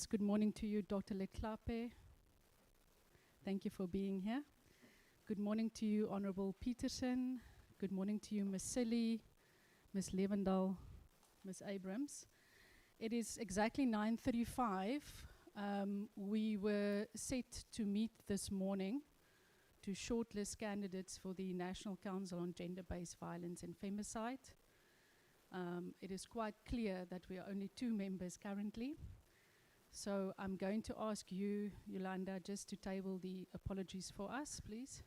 Good morning to you, Dr. Leklape. Thank you for being here. Good morning to you, Honorable Peterson. Good morning to you, Ms. Silly, Ms. Levendal, Ms. Abrams. It is exactly 9:35. We were set to meet this morning to shortlist candidates for the National Council on Gender-Based Violence and Femicide. It is quite clear that we are only 2 members currently. So I'm going to ask you, Yolanda, just to table the apologies for us, please.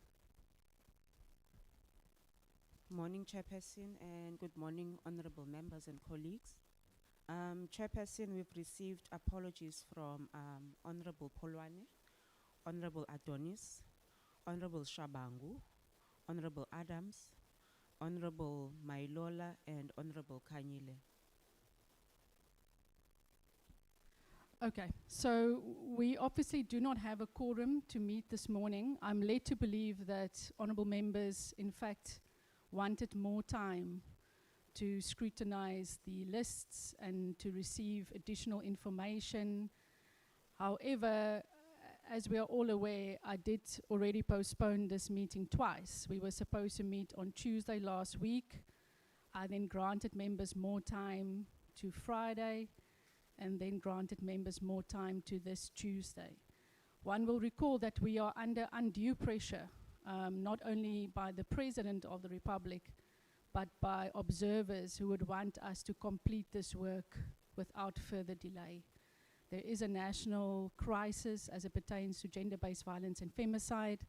Morning, Chairperson, and good morning, honorable members and colleagues. Chairperson, we've received apologies from Honorable Polwane, Honorable Adonis, Honorable Shabangu, Honorable Adams, Honorable Mailola, and Honorable Kanyile. Okay, so we obviously do not have a quorum to meet this morning. I'm led to believe that honorable members, in fact, wanted more time to scrutinize the lists and to receive additional information. However, as we are all aware, I did already postpone this meeting twice. We were supposed to meet on Tuesday last week. I then granted members more time to Friday, and then granted members more time to this Tuesday. One will recall that we are under undue pressure, not only by the President of the Republic, but by observers who would want us to complete this work without further delay. There is a national crisis as it pertains to gender-based violence and femicide,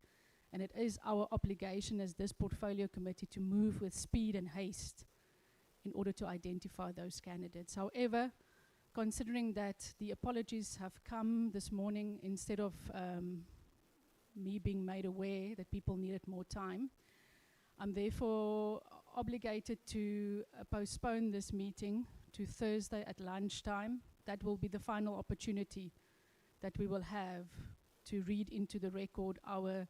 and it is our obligation as this portfolio committee to move with speed and haste in order to identify those candidates. However, considering that the apologies have come this morning instead of me being made aware that people needed more time, I'm therefore obligated to postpone this meeting to Thursday at lunchtime. That will be the final opportunity that we will have to read into the record our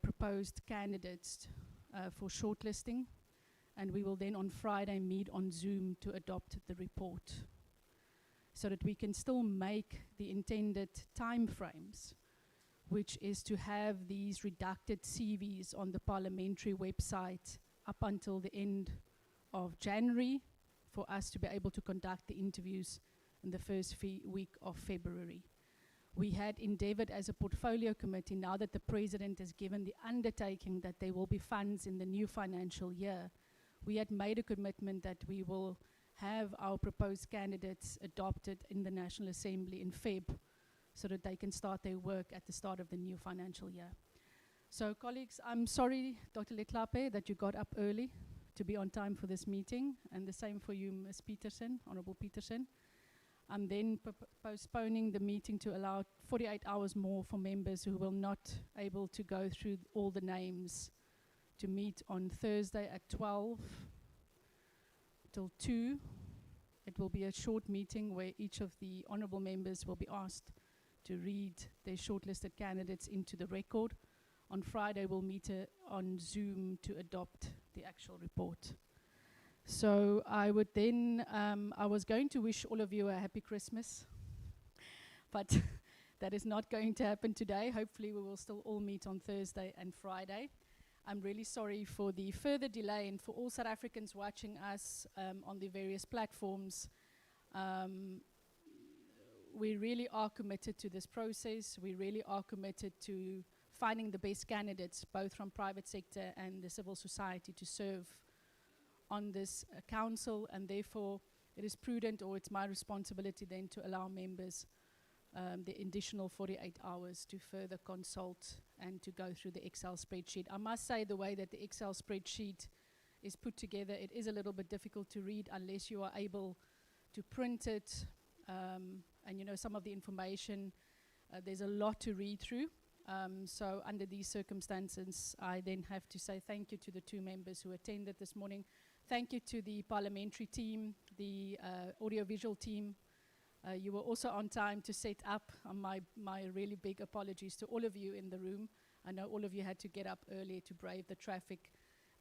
proposed candidates for shortlisting, and we will then on Friday meet on Zoom to adopt the report, so that we can still make the intended time frames, which is to have these redacted CVs on the parliamentary website up until the end of January for us to be able to conduct the interviews in the first week of February. We had endeavored as a portfolio committee, now that the President has given the undertaking that there will be funds in the new financial year, we had made a commitment that we will have our proposed candidates adopted in the National Assembly in Feb, so that they can start their work at the start of the new financial year. So colleagues, I'm sorry, Dr. Leklape, that you got up early to be on time for this meeting, and the same for you, Ms. Peterson, Honorable Peterson. I'm then postponing the meeting to allow 48 hours more for members who will not able to go through all the names, to meet on Thursday at 12 till 2. It will be a short meeting where each of the honorable members will be asked to read their shortlisted candidates into the record. On Friday, we'll meet on Zoom to adopt the actual report. So I would then, I was going to wish all of you a happy Christmas, but that is not going to happen today. Hopefully we will still all meet on Thursday and Friday. I'm really sorry for the further delay, and for all South Africans watching us on the various platforms. We really are committed to this process. We really are committed to finding the best candidates, both from private sector and the civil society, to serve on this council, and therefore it is prudent, or it's my responsibility then, to allow members the additional 48 hours to further consult and to go through the Excel spreadsheet. I must say, the way that the Excel spreadsheet is put together, it is a little bit difficult to read unless you are able to print it, and you know, some of the information, there's a lot to read through. So under these circumstances, I then have to say thank you to the 2 members who attended this morning. Thank you to the parliamentary team, the audiovisual team. You were also on time to set up. My really big apologies to all of you in the room. I know all of you had to get up early to brave the traffic,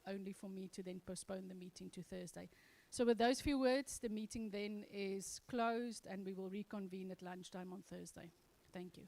only for me to then postpone the meeting to Thursday. So with those few words, the meeting then is closed and we will reconvene at lunchtime on Thursday. Thank you.